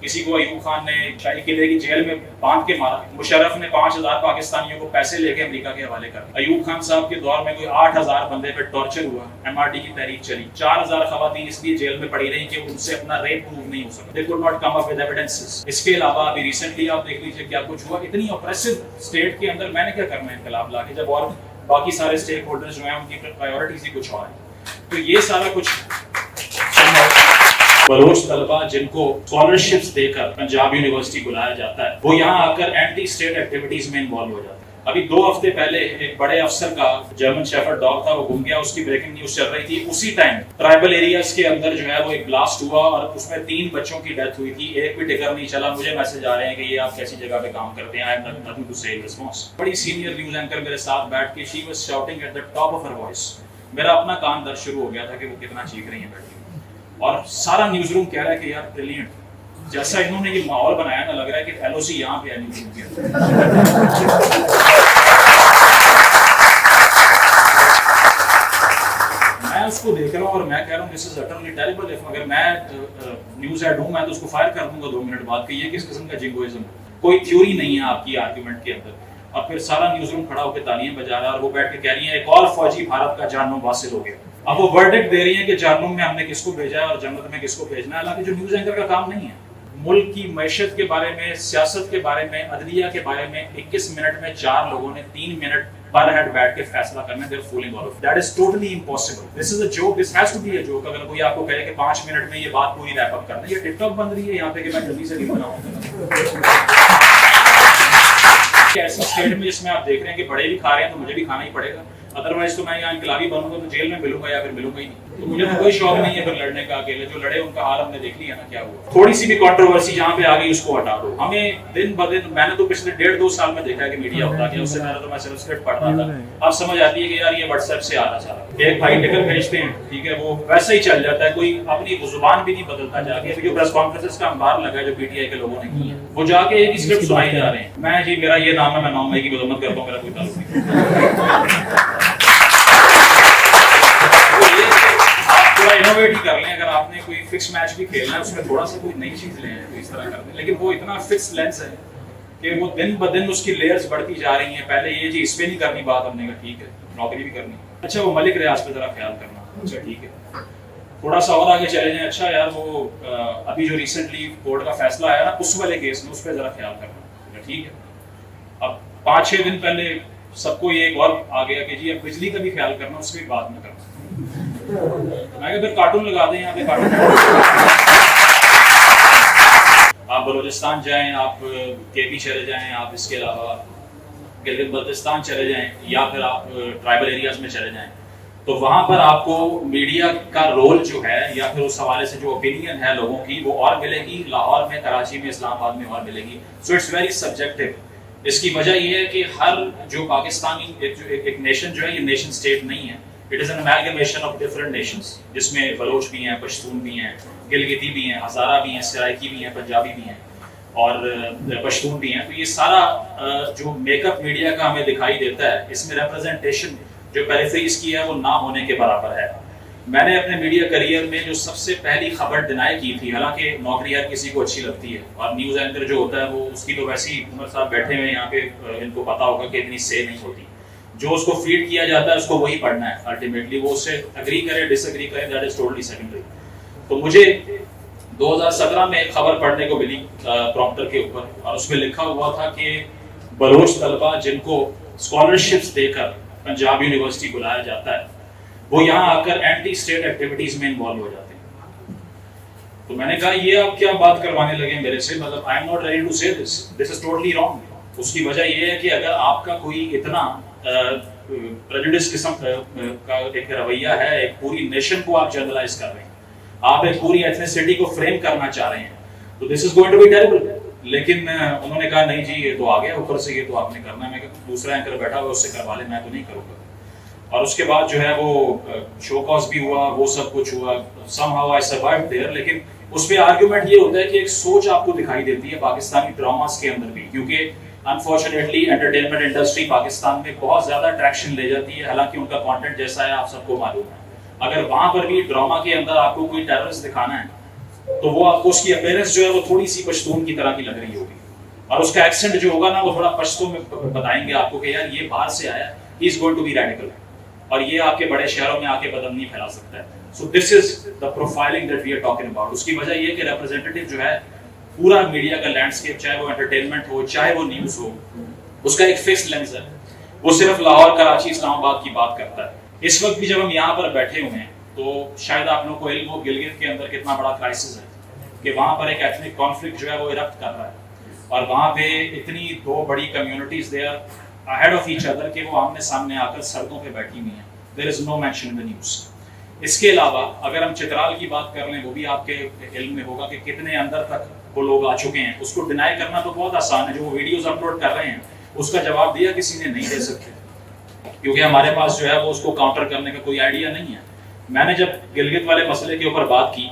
کسی کو ایوب خان نے شاہی قلعے کی جیل میں باندھ کے مارا، مشرف نے 5000 پاکستانیوں کو پیسے لے کے امریکہ کے حوالے کر دیا۔ ایوب خان صاحب کے دور میں کوئی 8000 بندے پہ ٹارچر ہوا، MRT کی تحریک چلی، 4000 خواتین اس لیے جیل میں پڑی رہی کہ ان سے اپنا ریپ پروو نہیں ہو سکا، they could not come up with evidences۔ اس کے علاوہ ابھی ریسنٹلی آپ دیکھ لیجیے کیا کچھ ہوا، اتنی اپریسو اسٹیٹ کے اندر میں نے کیا کرنا ہے انقلاب لا کے، جب اور باقی سارے اسٹیک ہولڈرز جو ہیں ان کی پرائیورٹیز ہی کچھ اور ہیں۔ تو یہ سارا کچھ بلوچ طلبہ جن کو اسکالرشپس دے کر پنجاب یونیورسٹی بلایا جاتا ہے، وہ یہاں آ کر اینٹی اسٹیٹ ایکٹیویٹیز میں انوالو ہو جاتے ہیں۔ ابھی 2 ہفتے پہلے ایک بڑے افسر کا جرمن شیفرڈ ڈاگ تھا، وہ گم گیا، اس کی بریکنگ نیوز چل رہی تھی۔ اسی ٹائم ٹرائبل ایریاز کے اندر جو ہے وہ ایک بلاسٹ ہوا اور اس میں 3 بچوں کی ڈیتھ ہوئی تھی، ایک بھی ٹکر نہیں چلا۔ مجھے میسج آ رہے ہیں کہ یہ آپ کیسی جگہ پہ کام کرتے ہیں، I have nothing to say in response۔ بڑی سینئر نیوز اینکر میرے ساتھ بیٹھ کے she was shouting at the top of her voice۔ میرا اپنا کان درد شروع ہو گیا تھا کہ وہ کتنا چیخ رہی ہیں بیٹھ کے، اور سارا نیوز روم کہہ رہا ہے کہ یار بریلینٹ، جیسا انہوں نے یہ ماحول بنایا نا، لگ رہا ہے کہ LOC یہاں پہ ہے نیوز روم کے اندر۔ میں اس کو دیکھ رہا ہوں اور میں کہہ رہا ہوں this is utterly terrible۔ اگر میں نیوز ہیڈ ہوں میں تو اس کو فائر کر دوں گا 2 منٹ بعد کہ یہ کس قسم کا جنگوئزم ہے، کوئی تھیوری نہیں ہے آپ کی آرگیومنٹ کے اندر۔ اور پھر سارا نیوز روم کھڑا ہو کے تالیاں بجا رہا ہے اور وہ بیٹھ کے کہہ رہی ہیں ایک اور فوجی بھارت کا جہنم واصل ہو گیا۔ اب وہ ورڈکٹ دے رہی ہیں کہ جہنم میں ہم نے کس کو بھیجا ہے اور جنت میں کس کو بھیجنا ہے، حالانکہ جو نیوز اینکر کا کام نہیں ہے۔ ملک کی معیشت کے بارے میں، سیاست کے بارے میں، عدلیہ کے بارے میں 21 منٹ میں 4 لوگوں نے 3 منٹ پر ہیڈ بیٹھ کے فیصلہ کرنا ہے۔ They're fooling all of you. That is totally impossible. This is a joke. This has to be a joke۔ اگر کوئی آپ کو کہے کہ 5 منٹ میں یہ بات پوری ریپ اپ کرنا ہے، یہ ٹک ٹاک بند رہی ہے یہاں پہ کہ میں جلدی سے نہیں بناؤں۔ ایسی اسٹیٹ میں جس میں آپ دیکھ رہے ہیں کہ بڑے بھی کھا رہے ہیں تو مجھے بھی کھانا ہی پڑے گا، ادروائز تو میں یہاں انقلابی بنوں گا تو جیل میں ملوں گا یا پھر ملوں گا ہی نہیں۔ تو مجھے تو کوئی شوق نہیں ہے پھر لڑنے کا، اکیلے جو لڑے ان کا حال ہم نے دیکھ لیا نا کیا ہوا۔ تھوڑی سی بھی کنٹروورسی جہاں پہ آ گئی اس کو ہٹا دو۔ ہمیں دن بدن، میں نے تو پچھلے 1.5-2 سال میں دیکھا ہے کہ میڈیا ہوتا ہے، اس سے پہلے تو میں صرف اسکرپٹ پڑھ رہا تھا۔ اب سمجھ آتی ہے کہ یار یہ واٹس ایپ سے آ رہا سارا، ایک بھائی ٹکر بھیجتے ہیں، ٹھیک ہے، وہ ویسے ہی چل جاتا ہے، کوئی اپنی زبان بھی نہیں بدلتا جا کے۔ جو پریس کانفرنس کا انبار لگا ہے جو PTI کے لوگوں نے کی ہے، وہ جا کے ایک اسکرپٹ سنائی جا رہے ہیں، میں جی میرا یہ نام ہے، میں 9 مئی کی مذمت کرتا ہوں، میرا کوئی تعلق نہیں۔ تھوڑا انوویٹ ہی کر لیں، اگر آپ نے کوئی فکس میچ بھی کھیلنا ہے اس میں تھوڑا سا کوئی نئی چیز لیں تو اس طرح کر دیں، لیکن وہ اتنا فکس لینس ہے کہ وہ دن بدن اس کی لیئرز بڑھتی جا رہی ہیں۔ پہلے یہ جی اس پہ نہیں کرنی بات، ہم نے کہا ٹھیک ہے نوکری بھی کرنی، اچھا وہ ملک ریاض پہ ذرا خیال کرنا، اچھا ٹھیک ہے، تھوڑا سا اور آگے چلے جائیں، اچھا یار وہ ابھی جو ریسنٹلی کورٹ کا فیصلہ آیا نا اس والے کیس میں، اس پہ ذرا خیال کرنا، ٹھیک ہے۔ اب 5-6 دن پہلے سب کو یہ ایک اور آ گیا کہ جی اب بجلی کا بھی خیال کرنا، اس کی بات نہ کرنا۔ میں کہ پھر کارٹون لگا دیں یہاں پہ، کارٹون آپ بلوچستان جائیں، آپ KP چلے جائیں، آپ اس کے علاوہ گلگت بلتستان چلے جائیں یا پھر آپ ٹرائبل ایریاز میں چلے جائیں، تو وہاں پر آپ کو میڈیا کا رول جو ہے یا پھر اس حوالے سے جو اوپینین ہے لوگوں کی وہ اور ملے گی، لاہور میں، کراچی میں، اسلام آباد میں اور ملے گی۔ So it's very subjective. اس کی وجہ یہ ہے کہ ہر جو پاکستانی ایک نیشن جو ہے یہ نیشن اسٹیٹ نہیں ہے، it is an amalgamation of different nations, جس میں بلوچ بھی ہیں، پشتون بھی ہیں، گلگتی بھی ہیں، ہزارہ بھی ہیں، سرائکی بھی ہیں، پنجابی بھی ہیں اور پشتون بھی ہیں۔ تو یہ سارا جو میک اپ میڈیا کا ہمیں دکھائی دیتا ہے، اس میں ریپرزنٹیشن جو پیریفریز کی ہے وہ نہ ہونے کے برابر ہے۔ میں نے اپنے میڈیا کریئر میں جو سب سے پہلی خبر ڈینائی کی تھی، حالانکہ نوکری ہر کسی کو اچھی لگتی ہے اور نیوز اینکر جو ہوتا ہے وہ اس کی تو ویسے ہی عمر صاحب بیٹھے ہوئے یہاں پہ ان کو پتا ہوگا کہ اتنی سے نہیں ہوتی، جو اس کو فیڈ کیا جاتا ہے اس کو وہی پڑھنا ہے الٹیمیٹلی، وہ اس سے اگری کرے ڈس اگری کرے، دیٹ از ٹوٹلی سیکنڈری۔ تو مجھے 2017 میں ایک خبر پڑھنے کو ملی پرومپٹر کے اوپر اور اس میں لکھا ہوا تھا کہ بلوچ طلبہ جن کو اسکالرشپس دے کر پنجاب یونیورسٹی بلایا جاتا ہے وہ یہاں آ کر اینٹی اسٹیٹ ایکٹیویٹیز میں انوالو ہو جاتے ہیں۔ تو میں نے کہا یہ آپ کیا بات کروانے لگے میرے سے، مطلب I am not ready to say this is totally wrong. اس کی وجہ یہ ہے کہ اگر آپ کا کوئی اتنا پریجوڈس قسم کا ایک رویہ ہے، ایک پوری نیشن کو آپ جنرلائز کر رہے ہیں، آپ ایک پوری ایتھنیسٹی کو فریم کرنا چاہ رہے ہیں، تو this is going to be terrible. لیکن انہوں نے کہا نہیں جی یہ تو آ گیا اوپر سے، یہ تو آپ نے کرنا ہے۔ میں کہا دوسرا اینکر بیٹھا ہوا اس سے کروا لے، میں تو نہیں کروں گا۔ اور اس کے بعد جو ہے وہ شو کاز بھی ہوا، وہ سب کچھ ہوا، سم ہاؤ آئی سروائیوڈ دیئر۔ لیکن اس پہ آرگیومنٹ یہ ہوتا ہے کہ ایک سوچ آپ کو دکھائی دیتی ہے پاکستانی ڈراماز کے اندر بھی، کیونکہ انفارچونیٹلی انٹرٹینمنٹ انڈسٹری پاکستان میں بہت زیادہ اٹریکشن لے جاتی ہے، حالانکہ ان کا کانٹینٹ جیسا ہے آپ سب کو معلوم ہے۔ اگر وہاں پر بھی ڈراما کے اندر آپ کو کوئی ٹیررسٹ دکھانا ہے تو وہ آپ کو اس کی اپیرنس جو ہے وہ تھوڑی سی پشتون کی طرح کی لگ رہی ہوگی, اور اس کا ایکسنٹ جو ہوگا نا وہ تھوڑا پشتو میں بتائیں گے آپ کو کہ یار یہ باہر سے آیا, he is going to be radical, اور یہ آپ کے بڑے شہروں میں آ کے بدامنی پھیلا سکتا ہے. So this is the profiling that we are talking about. اس کی وجہ یہ کہ ریپرزینٹیٹو جو ہے پورا میڈیا کا لینڈسکیپ, چاہے وہ انٹرٹینمنٹ ہو چاہے وہ نیوز ہو, اس کا ایک فکس لینس ہے, وہ صرف لاہور, کراچی, اسلام آباد کی بات کرتا ہے. اس وقت بھی جب ہم یہاں پر بیٹھے ہوئے ہیں تو شاید آپ لوگوں کو علم ہو گلگت کے اندر کتنا بڑا کرائسس ہے, کہ وہاں پر ایک ایتھنک کانفلکٹ جو ہے وہ ایرپٹ کر رہا ہے, اور وہاں پہ اتنی دو بڑی communities they are ahead of each other کہ وہ آمنے سامنے آ کر سڑکوں پہ بیٹھی ہوئی ہیں. دیر از نو مینشن ان دا نیوز. اس کے علاوہ اگر ہم چترال کی بات کر لیں, وہ بھی آپ کے علم میں ہوگا کہ کتنے اندر تک وہ لوگ آ چکے ہیں. اس کو ڈینائی کرنا تو بہت آسان ہے, جو وہ ویڈیوز اپلوڈ کر رہے ہیں اس کا جواب دیا کسی نے نہیں دے سکتے, کیونکہ ہمارے پاس جو ہے وہ اس کو کاؤنٹر کرنے کا کوئی آئیڈیا نہیں ہے. میں نے جب گلگت والے مسئلے کے اوپر بات کی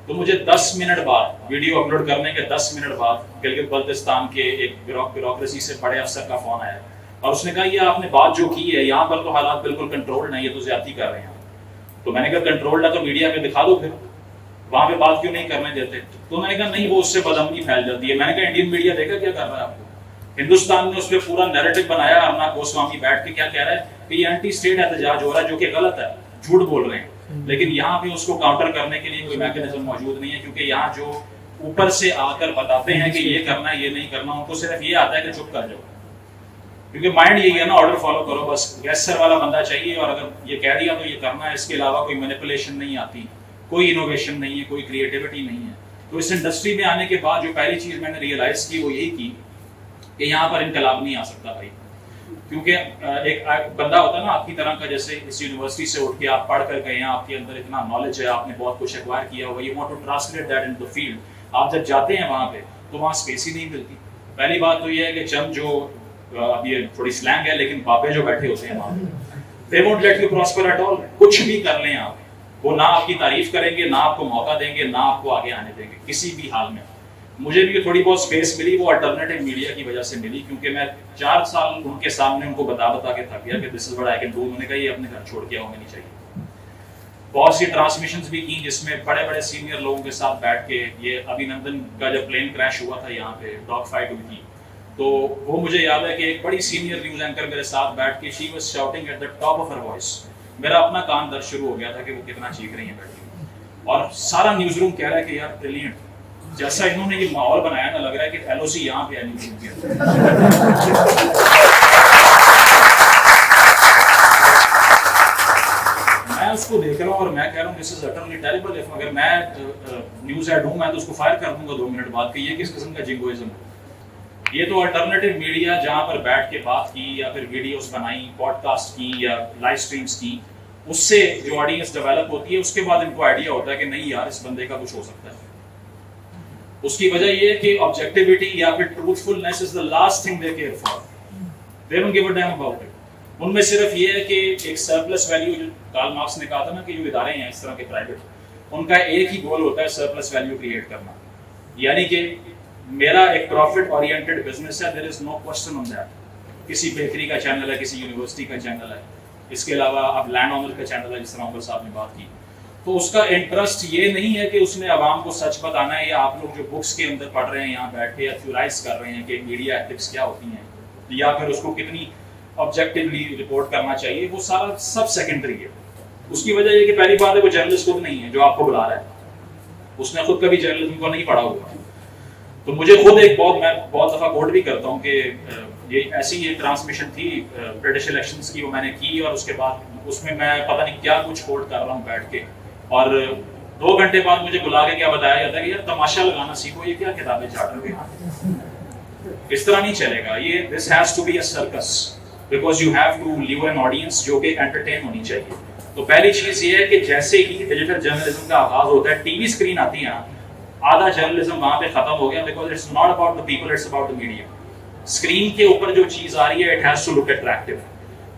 تو مجھے 10 منٹ بعد, ویڈیو اپلوڈ کرنے کے 10 منٹ بعد گلگت بلتستان کے ایک بیوروکریسی سے بڑے افسر کا فون آیا, اور اس نے کہا یہ آپ نے بات جو کی ہے یہاں پر تو حالات بالکل کنٹرول نہیں, یہ تو زیادتی کر رہے ہیں. تو میں نے کہا کنٹرول ہے تو میڈیا پہ دکھا دو, پھر وہاں پہ بات کیوں نہیں کرنے دیتے؟ تو میں نے کہا نہیں, وہ اس سے بدامنی پھیل جاتی ہے. میں نے کہا انڈین میڈیا دیکھا کیا کر رہا ہے آپ کو, ہندوستان نے اس پہ پورا نیریٹو بنایا. ارنا گوسوامی بیٹھ کے کیا کہہ رہا ہے کہ یہ اینٹی اسٹیٹ احتجاج ہو رہا ہے, جو کہ غلط ہے, جھوٹ بول رہے ہیں. لیکن یہاں پہ اس کو کاؤنٹر کرنے کے لیے کوئی میکینزم موجود نہیں ہے, کیونکہ یہاں جو اوپر سے آ کر بتاتے ہیں کہ یہ کرنا ہے یہ نہیں کرنا, ان کو صرف یہ آتا ہے کہ چپ کر جاؤ, کیونکہ مائنڈ یہی ہے نا, آرڈر فالو کرو بس. گیس سر والا بندہ چاہیے, اور اگر یہ کہہ دیا تو یہ کرنا ہے, اس کے علاوہ کوئی مینیپولیشن نہیں آتی, کوئی انوویشن نہیں ہے, کوئی کریٹیوٹی نہیں ہے. تو اس انڈسٹری میں آنے کے بعد جو پہلی چیز میں نے ریئلائز کی وہ یہی کی کہ یہاں پر انقلاب نہیں آ سکتا بھائی, کیونکہ ایک بندہ ہوتا ہے نا آپ کی طرح کا, جیسے اس یونیورسٹی سے اٹھ کے آپ پڑھ کر گئے ہیں, آپ کے اندر اتنا نالج ہے, آپ نے بہت کچھ ایکوائر کیا ہوا, you want to translate that into the field. آپ جب جاتے ہیں وہاں پہ تو وہاں اسپیس ہی نہیں ملتی. پہلی بات تو یہ ہے کہ چند جو, اب یہ تھوڑی سلینگ ہے لیکن بابے جو بیٹھے ہوتے ہیں وہاں پہ, they won't let you prosper at all. کچھ بھی کر لیں آپ, وہ نہ آپ کی تعریف کریں گے, نہ آپ کو موقع دیں گے, نہ آپ کو آگے آنے دیں گے کسی بھی حال میں. مجھے بھی تھوڑی بہت اسپیس ملی, وہ الٹرنیٹو میڈیا کی وجہ سے ملی, کیونکہ میں 4 سال ان کے سامنے ان کو بتا کے تھک گیا کہ this is what I can do. انہوں نے کہا یہ اپنے گھر چھوڑ کے ہمیں نہیں چاہیے. بہت سی ٹرانسمیشنز بھی کی جس میں بڑے بڑے سینئر لوگوں کے ساتھ بیٹھ کے, یہ ابھینندن کا جب پلین کریش ہوا تھا یہاں پہ, ڈاگ فائٹ ہوئی تھی, تو وہ مجھے یاد ہے کہ ایک بڑی سینئر نیوز اینکر میرے ساتھ بیٹھ کے, she was shouting at the top of her voice. میرا اپنا کان درد شروع ہو گیا تھا کہ وہ کتنا چیخ رہی ہیں بیٹھی, اور سارا نیوز روم کہہ رہا ہے کہ یار بریلینٹ, جیسا انہوں نے یہ ماحول بنایا نا, لگ رہا ہے کہ ایل او سی یہاں پہ ہے نیوز روم کے اندر. میں اس کو دیکھ رہا ہوں اور میں کہہ رہا ہوں دس از اٹرلی ٹیریبل. اگر میں نیوز ایڈ ہوں میں تو اس کو فائر کر دوں گا 2 منٹ بعد کہ یہ کس قسم کا جنگوئزم ہے. یہ تو الٹرنیٹو میڈیا جہاں پر بیٹھ کے بات کی یا پھر ویڈیوز بنائی, پوڈ کاسٹ کی یا لائیو سٹریمز کی, اس سے جو آڈینس ڈیولپ ہوتی ہے اس کے بعد ان کو آئیڈیا ہوتا ہے کہ نہیں یار اس بندے کا کچھ ہو سکتا ہے. اس کی وجہ یہ ہے کہ آبجیکٹیوٹی یا پھر ٹروتھفلنس از the last thing they care for. They don't give a damn about it. ان میں صرف یہ ہے کہ ایک سرپلس ویلیو, جو کارل مارکس نے کہا تھا نا کہ جو ادارے ہیں اس طرح کے پرائیویٹ, ان کا ایک ہی گول ہوتا ہے سرپلس ویلیو کریٹ کرنا. یعنی کہ میرا ایک پروفٹ اورینٹڈ بزنس ہے, there is no question on that. کسی بیکری کا چینل ہے, کسی یونیورسٹی کا چینل ہے, اس کے علاوہ اب لینڈ آنر کا چینل ہے جس طرح عمر صاحب نے بات کی, تو اس کا انٹرسٹ یہ نہیں ہے کہ اس نے عوام کو سچ بتانا ہے, یا آپ لوگ جو بکس کے اندر پڑھ رہے ہیں یہاں بیٹھ کے یا تھیورائز کر رہے ہیں کہ میڈیا ایتھکس کیا ہوتی ہیں, یا پھر اس کو کتنی آبجیکٹیولی رپورٹ کرنا چاہیے, وہ سارا سب سیکنڈری ہے. اس کی وجہ یہ کہ پہلی بات ہے وہ جرنلسٹ خود نہیں ہے جو آپ کو بلا رہا ہے, اس نے خود کبھی جرنلزم کو نہیں پڑھا ہوا. تو مجھے خود میں بہت دفعہ کوٹ بھی کرتا ہوں کہ یہ ایسی ایک ٹرانسمیشن تھی برٹش الیکشنز کی, وہ میں نے کی, اور اس کے بعد اس میں پتہ نہیں کیا کچھ کوٹ کر رہا ہوں بیٹھ کے, اور 2 گھنٹے بعد مجھے بلا کے کیا بتایا جاتا ہے کہ یار تماشا لگانا سیکھو, یہ کیا کتابیں چاٹ رہے ہیں, اس طرح نہیں چلے گا. یہ this has to be a circus, because you have to leave an audience جو کہ انٹرٹین ہونی چاہیے. تو پہلی چیز یہ ہے کہ جیسے ہی ڈیجیٹل جرنلزم کا آغاز ہوتا ہے, ٹی وی اسکرین آتی ہے, آدھا جرنلزم وہاں پہ ختم ہو گیا, because it's not about the people, it's about the media. Screen کے اوپر جو چیز آ رہی ہے it has to look attractive.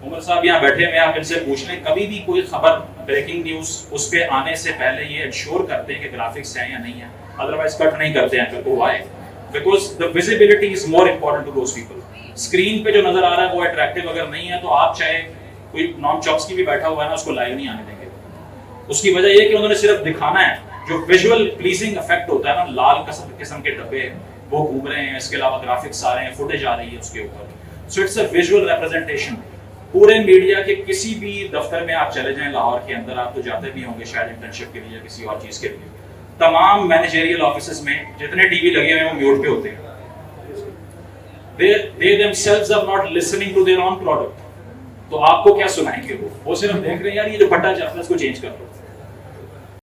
Umar صاحب یہاں بیٹھے ہیں, آپ ان سے پوچھ لیں کبھی بھی کوئی خبر بریکنگ نیوز اس پہ آنے سے پہلے یہ انشور کرتے ہیں کہ گرافکس ہیں یا نہیں ہیں, ادروائز کٹ نہیں کرتے ہیں. پھر وہ آئے because the visibility is more important to those people. Screen پہ جو نظر آ رہا ہے وہ اٹریکٹیو اگر نہیں ہے تو آپ چاہے کوئی نام چاپسکی بھی بیٹھا ہوا ہے نا, اس کو لائیو نہیں آنے دیں گے. اس کی وجہ یہ کہ انہوں نے صرف دکھانا ہے جو ویژول پلیزنگ افیکٹ ہوتا ہے نا, لال قسم کے ڈبے وہ گھوم رہے ہیں, اس کے علاوہ گرافکس آ رہے ہیں, فوٹیج آ رہی ہے اس کے اوپر. So it's a visual representation. پورے میڈیا کے کسی بھی دفتر میں آپ چلے جائیں لاہور کے اندر, آپ تو جاتے بھی ہوں گے شاید انٹرنشپ کے لیے یا کسی اور چیز کے لیے, تمام مینیجریل آفیسز میں جتنے ٹی وی لگے ہوئے ہیں وہ میوٹ پہ ہوتے ہیں. They themselves are not listening to their own product. تو آپ کو کیا سنائیں گے وہ صرف دیکھ رہے ہیں یار یہ جو پھٹا چل رہا ہے اس کو چینج کر دو.